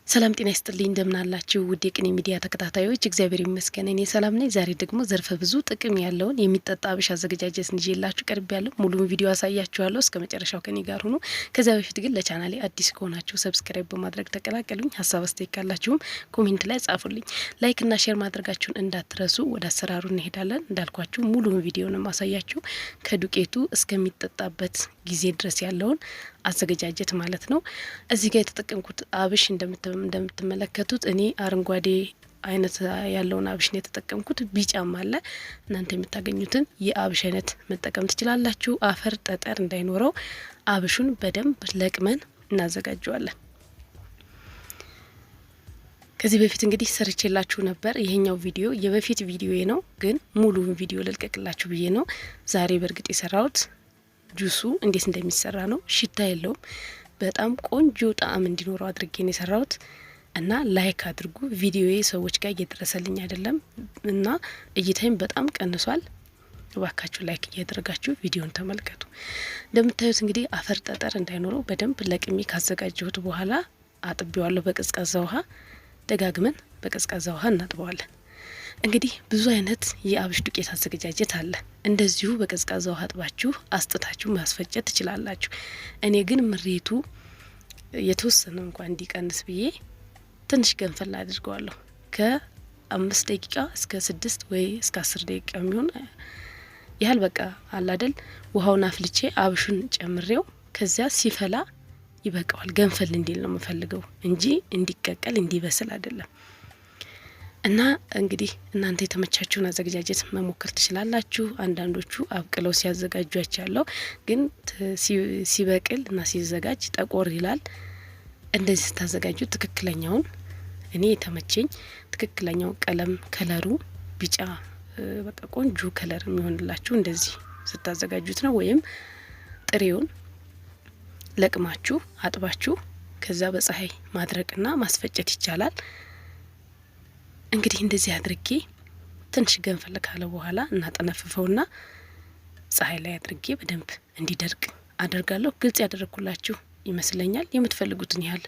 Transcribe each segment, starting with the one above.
ሰላም ጤና ይስጥልኝ እንደምን አላችሁ ውድ የቅኔ ሚዲያ ተከታታዮች፣ እግዚአብሔር ይመስገን እኔ ሰላም ነኝ። ዛሬ ደግሞ ዘርፈ ብዙ ጥቅም ያለውን የሚጠጣ አብሽ አዘገጃጀት ይዤላችሁ ቀርብ ያለው ሙሉውን ቪዲዮ አሳያችኋለሁ። እስከ መጨረሻው ከኔ ጋር ሁኑ። ከዚያ በፊት ግን ለቻናሌ አዲስ ከሆናችሁ ሰብስክራይብ በማድረግ ተቀላቀሉኝ። ሀሳብ አስተያየት ካላችሁም ኮሜንት ላይ ጻፉልኝ። ላይክ እና ሼር ማድረጋችሁን እንዳትረሱ። ወደ አሰራሩ እንሄዳለን። እንዳልኳችሁ ሙሉውን ቪዲዮ ነው ማሳያችሁ ከዱቄቱ እስከሚጠጣበት ጊዜ ድረስ ያለውን አዘገጃጀት ማለት ነው። እዚህ ጋር የተጠቀምኩት አብሽ እንደምትመለከቱት እኔ አረንጓዴ አይነት ያለውን አብሽ ነው የተጠቀምኩት። ቢጫም አለ። እናንተ የምታገኙትን የአብሽ አይነት መጠቀም ትችላላችሁ። አፈር ጠጠር እንዳይኖረው አብሹን በደንብ ለቅመን እናዘጋጀዋለን። ከዚህ በፊት እንግዲህ ሰርቼላችሁ ነበር። ይሄኛው ቪዲዮ የበፊት ቪዲዮ ነው፣ ግን ሙሉውን ቪዲዮ ልልቀቅላችሁ ብዬ ነው ዛሬ በእርግጥ የሰራሁት። ጁሱ እንዴት እንደሚሰራ ነው። ሽታ የለውም። በጣም ቆንጆ ጣዕም እንዲኖረው አድርጌ ነው የሰራሁት እና ላይክ አድርጉ። ቪዲዮዬ ሰዎች ጋር እየደረሰልኝ አይደለም እና እይታይም በጣም ቀንሷል። እባካችሁ ላይክ እያደረጋችሁ ቪዲዮን ተመልከቱ። እንደምታዩት እንግዲህ አፈር ጠጠር እንዳይኖረው በደንብ ለቅሜ ካዘጋጀሁት በኋላ አጥቤዋለሁ በቀዝቃዛ ውሃ። ደጋግመን በቀዝቃዛ ውሃ እናጥበዋለን። እንግዲህ ብዙ አይነት የአብሽ ዱቄት አዘገጃጀት አለ። እንደዚሁ በቀዝቃዛ ውሃ አጥባችሁ አስጥታችሁ ማስፈጨት ትችላላችሁ። እኔ ግን ምሬቱ የተወሰነ እንኳን እንዲቀንስ ብዬ ትንሽ ገንፈል አድርገዋለሁ። ከ5 ደቂቃ እስከ 6 ወይ እስከ 10 ደቂቃ የሚሆን ያህል በቃ አላደል ውሃውን አፍልቼ አብሹን ጨምሬው ከዚያ ሲፈላ ይበቃዋል። ገንፈል እንዲል ነው የምፈልገው እንጂ እንዲቀቀል እንዲበስል አይደለም። እና እንግዲህ እናንተ የተመቻችሁን አዘገጃጀት መሞከር ትችላላችሁ። አንዳንዶቹ አብቅለው ሲያዘጋጇቸው ግን ሲበቅል እና ሲዘጋጅ ጠቆር ይላል። እንደዚህ ስታዘጋጁ ትክክለኛውን እኔ የተመቸኝ ትክክለኛው ቀለም ከለሩ ቢጫ በቃ ቆንጆ ከለር የሚሆንላችሁ እንደዚህ ስታዘጋጁት ነው። ወይም ጥሬውን ለቅማችሁ አጥባችሁ ከዛ በፀሐይ ማድረቅና ማስፈጨት ይቻላል። እንግዲህ እንደዚህ አድርጌ ትንሽ ገንፈል ካለ በኋላ እናጠነፍፈውና ፀሐይ ላይ አድርጌ በደንብ እንዲደርቅ አደርጋለሁ። ግልጽ ያደረኩላችሁ ይመስለኛል። የምትፈልጉትን ያህል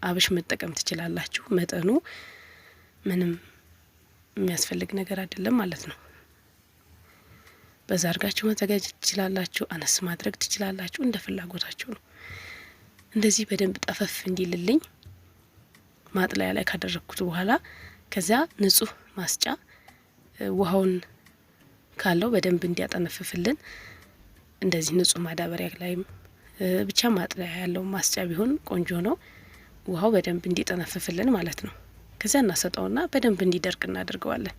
አብሽ መጠቀም ትችላላችሁ። መጠኑ ምንም የሚያስፈልግ ነገር አይደለም ማለት ነው። በዛ አድርጋችሁ ማዘጋጀት ትችላላችሁ። አነስ ማድረግ ትችላላችሁ። እንደ ፍላጎታችሁ ነው። እንደዚህ በደንብ ጠፈፍ እንዲልልኝ ማጥለያ ላይ ካደረግኩት በኋላ ከዚያ ንጹህ ማስጫ ውሃውን ካለው በደንብ እንዲያጠነፍፍልን እንደዚህ ንጹህ ማዳበሪያ ላይም ብቻ ማጥለያ ያለው ማስጫ ቢሆን ቆንጆ ነው። ውሃው በደንብ እንዲጠነፍፍልን ማለት ነው። ከዚያ እናሰጣውና በደንብ እንዲደርቅ እናደርገዋለን።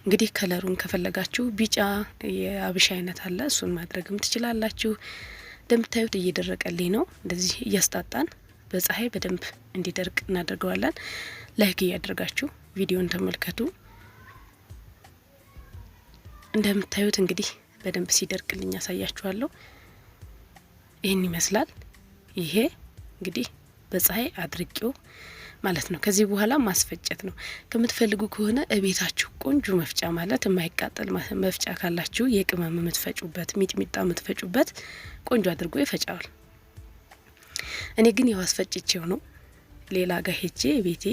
እንግዲህ ከለሩን ከፈለጋችሁ ቢጫ የአብሽ አይነት አለ፣ እሱን ማድረግም ትችላላችሁ። እንደምታዩት እየደረቀልኝ ነው። እንደዚህ እያስጣጣን በፀሐይ በደንብ እንዲደርቅ እናደርገዋለን። ላይክ እያደረጋችሁ ቪዲዮን ተመልከቱ። እንደምታዩት እንግዲህ በደንብ ሲደርቅልኝ ያሳያችኋለሁ። ይህን ይመስላል። ይሄ እንግዲህ በፀሐይ አድርቄው ማለት ነው። ከዚህ በኋላ ማስፈጨት ነው። ከምትፈልጉ ከሆነ እቤታችሁ ቆንጆ መፍጫ ማለት የማይቃጠል መፍጫ ካላችሁ የቅመም የምትፈጩበት ሚጥሚጣ የምትፈጩበት ቆንጆ አድርጎ ይፈጫዋል። እኔ ግን ያው አስፈጭቼው ነው። ሌላ ጋር ሄጄ ቤቴ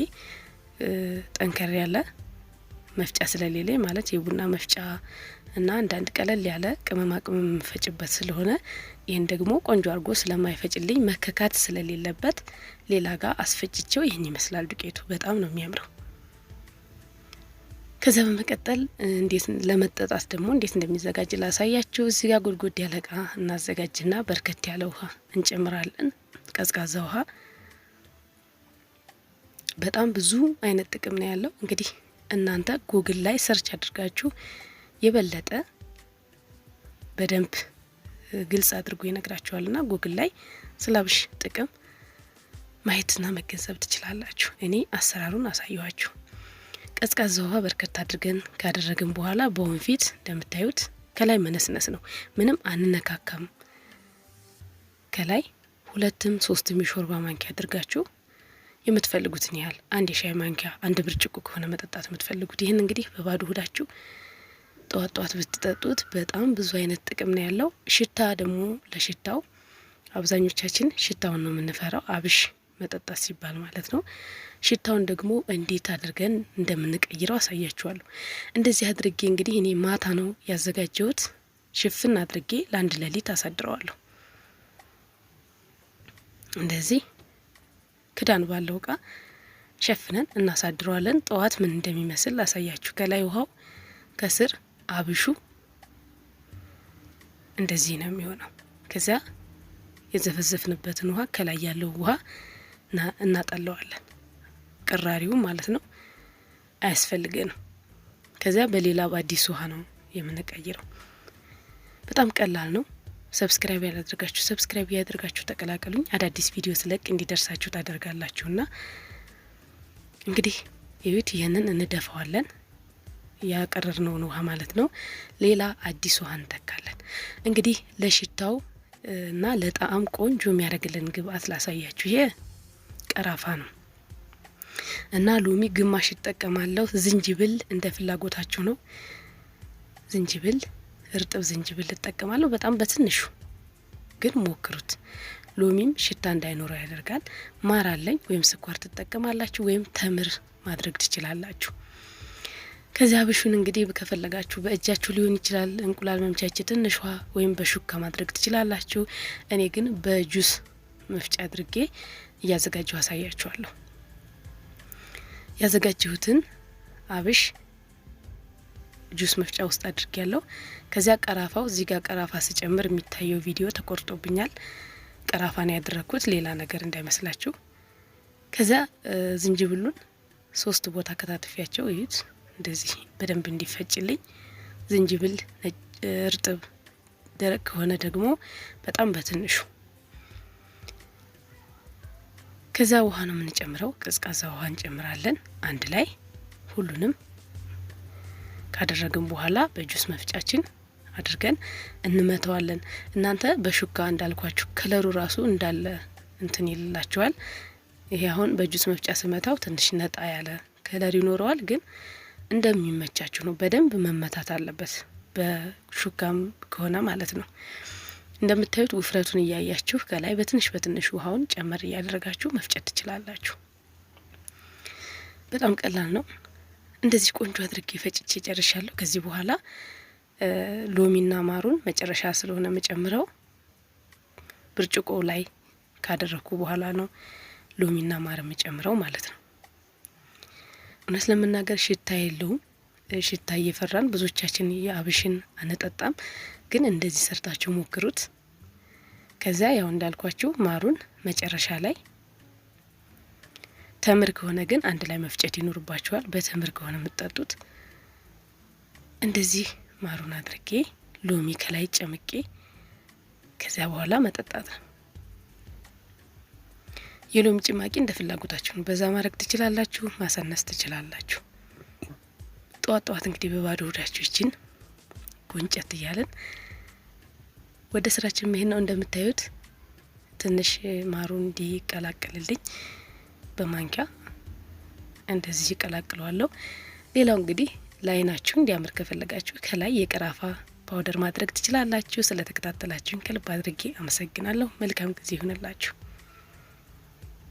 ጠንከር ያለ መፍጫ ስለሌለኝ ማለት የቡና መፍጫ እና አንዳንድ ቀለል ያለ ቅመማ ቅመም የምፈጭበት ስለሆነ ይህን ደግሞ ቆንጆ አድርጎ ስለማይፈጭልኝ መከካት ስለሌለበት ሌላ ጋር አስፈጭቼው ይህን ይመስላል። ዱቄቱ በጣም ነው የሚያምረው። ከዛ በመቀጠል እንዴት ለመጠጣት ደግሞ እንዴት እንደሚዘጋጅ ላሳያችሁ። እዚህ ጋር ጎድጎድ ያለ እቃ እናዘጋጅና በርከት ያለ ውሃ እንጨምራለን። ቀዝቃዛ ውሃ በጣም ብዙ አይነት ጥቅም ነው ያለው። እንግዲህ እናንተ ጉግል ላይ ሰርች አድርጋችሁ የበለጠ በደንብ ግልጽ አድርጎ ይነግራችኋልና ጉግል ላይ ስለ አብሽ ጥቅም ማየትና መገንዘብ ትችላላችሁ። እኔ አሰራሩን አሳየኋችሁ። ቀዝቃዛ ውሃ በርከት አድርገን ካደረግን በኋላ በወንፊት እንደምታዩት ከላይ መነስነስ ነው። ምንም አንነካካም። ከላይ 2ም 3ም የሾርባ ማንኪያ አድርጋችሁ የምትፈልጉትን ያህል 1 የሻይ ማንኪያ 1 ብርጭቆ ከሆነ መጠጣት የምትፈልጉት ይህን እንግዲህ በባዶ ሆዳችሁ ጠዋት ጠዋት ብትጠጡት በጣም ብዙ አይነት ጥቅም ነው ያለው። ሽታ ደግሞ ለሽታው አብዛኞቻችን ሽታውን ነው የምንፈራው፣ አብሽ መጠጣት ሲባል ማለት ነው። ሽታውን ደግሞ እንዴት አድርገን እንደምንቀይረው አሳያችኋለሁ። እንደዚህ አድርጌ እንግዲህ እኔ ማታ ነው ያዘጋጀሁት። ሽፍን አድርጌ ለአንድ ሌሊት አሳድረዋለሁ። እንደዚህ ክዳን ባለው እቃ ሸፍነን እናሳድረዋለን። ጠዋት ምን እንደሚመስል አሳያችሁ። ከላይ ውሃው፣ ከስር አብሹ እንደዚህ ነው የሚሆነው። ከዚያ የዘፈዘፍንበትን ውሃ ከላይ ያለው ውሃ እናጠለዋለን። ቅራሪው ማለት ነው አያስፈልገንም። ከዚያ በሌላ በአዲስ ውሃ ነው የምንቀይረው። በጣም ቀላል ነው። ሰብስክራይብ ያላደርጋችሁ ሰብስክራይብ ያደርጋችሁ ተቀላቀሉኝ። አዳዲስ ቪዲዮ ስለቅ እንዲደርሳችሁ ታደርጋላችሁና እንግዲህ ይሁት ይህንን እንደፋዋለን። ያቀረርነውን ውሃ ማለት ነው። ሌላ አዲስ ውሃ እንተካለን። እንግዲህ ለሽታው እና ለጣዕም ቆንጆ የሚያደርግልን ግብአት ላሳያችሁ። ይሄ ቀራፋ ነው እና ሎሚ ግማሽ እጠቀማለሁ። ዝንጅብል እንደ ፍላጎታችሁ ነው። ዝንጅብል እርጥብ ዝንጅብል እጠቀማለሁ፣ በጣም በትንሹ ግን ሞክሩት። ሎሚም ሽታ እንዳይኖረው ያደርጋል። ማር አለኝ፣ ወይም ስኳር ትጠቀማላችሁ፣ ወይም ተምር ማድረግ ትችላላችሁ። ከዚያ አብሹን እንግዲህ ከፈለጋችሁ በእጃችሁ ሊሆን ይችላል፣ እንቁላል መምቻች ትንሿ፣ ወይም በሹካ ማድረግ ትችላላችሁ። እኔ ግን በጁስ መፍጫ አድርጌ እያዘጋጀሁ አሳያችኋለሁ። ያዘጋጀሁትን አብሽ ጁስ መፍጫ ውስጥ አድርጌ ያለው። ከዚያ ቀራፋው፣ እዚህ ጋር ቀራፋ ስጨምር የሚታየው ቪዲዮ ተቆርጦብኛል። ቀራፋ ነው ያደረኩት፣ ሌላ ነገር እንዳይመስላችሁ። ከዚያ ዝንጅብሉን 3 ቦታ ከታትፊያቸው እዩት፣ እንደዚህ በደንብ እንዲፈጭልኝ። ዝንጅብል እርጥብ፣ ደረቅ ከሆነ ደግሞ በጣም በትንሹ። ከዚያ ውሃ ነው የምንጨምረው፣ ቀዝቃዛ ውሃ እንጨምራለን። አንድ ላይ ሁሉንም ካደረግን በኋላ በጁስ መፍጫችን አድርገን እንመተዋለን። እናንተ በሹካ እንዳልኳችሁ ከለሩ ራሱ እንዳለ እንትን ይልላችኋል። ይሄ አሁን በጁስ መፍጫ ስመታው ትንሽ ነጣ ያለ ከለር ይኖረዋል፣ ግን እንደሚመቻችሁ ነው። በደንብ መመታት አለበት፣ በሹካም ከሆነ ማለት ነው። እንደምታዩት ውፍረቱን እያያችሁ ከላይ በትንሽ በትንሽ ውሃውን ጨመር እያደረጋችሁ መፍጨት ትችላላችሁ። በጣም ቀላል ነው። እንደዚህ ቆንጆ አድርጌ ፈጭቼ ጨርሻለሁ። ከዚህ በኋላ ሎሚና ማሩን መጨረሻ ስለሆነ መጨምረው ብርጭቆ ላይ ካደረኩ በኋላ ነው ሎሚና ማር መጨምረው ማለት ነው። እውነት ለመናገር ሽታ የለውም። ሽታ እየፈራን ብዙዎቻችን የአብሽን አንጠጣም፣ ግን እንደዚህ ሰርታችሁ ሞክሩት። ከዚያ ያው እንዳልኳችሁ ማሩን መጨረሻ ላይ፣ ተምር ከሆነ ግን አንድ ላይ መፍጨት ይኖርባችኋል። በተምር ከሆነ የምትጠጡት እንደዚህ ማሩን አድርጌ ሎሚ ከላይ ጨምቄ ከዚያ በኋላ መጠጣት ነው። የሎሚ ጭማቂ እንደ ፍላጎታችሁ ነው። በዛ ማድረግ ትችላላችሁ፣ ማሳነስ ትችላላችሁ። ጠዋት ጠዋት እንግዲህ በባዶ ሆዳችሁ ይችን ጎንጨት እያለን ወደ ስራችን መሄድ ነው። እንደምታዩት ትንሽ ማሩን እንዲቀላቀልልኝ በማንኪያ እንደዚህ ይቀላቅለዋለሁ። ሌላው እንግዲህ ላይናችሁ እንዲያምር ከፈለጋችሁ ከላይ የቀራፋ ፓውደር ማድረግ ትችላላችሁ። ስለተከታተላችሁኝ ከልብ አድርጌ አመሰግናለሁ። መልካም ጊዜ ይሁንላችሁ።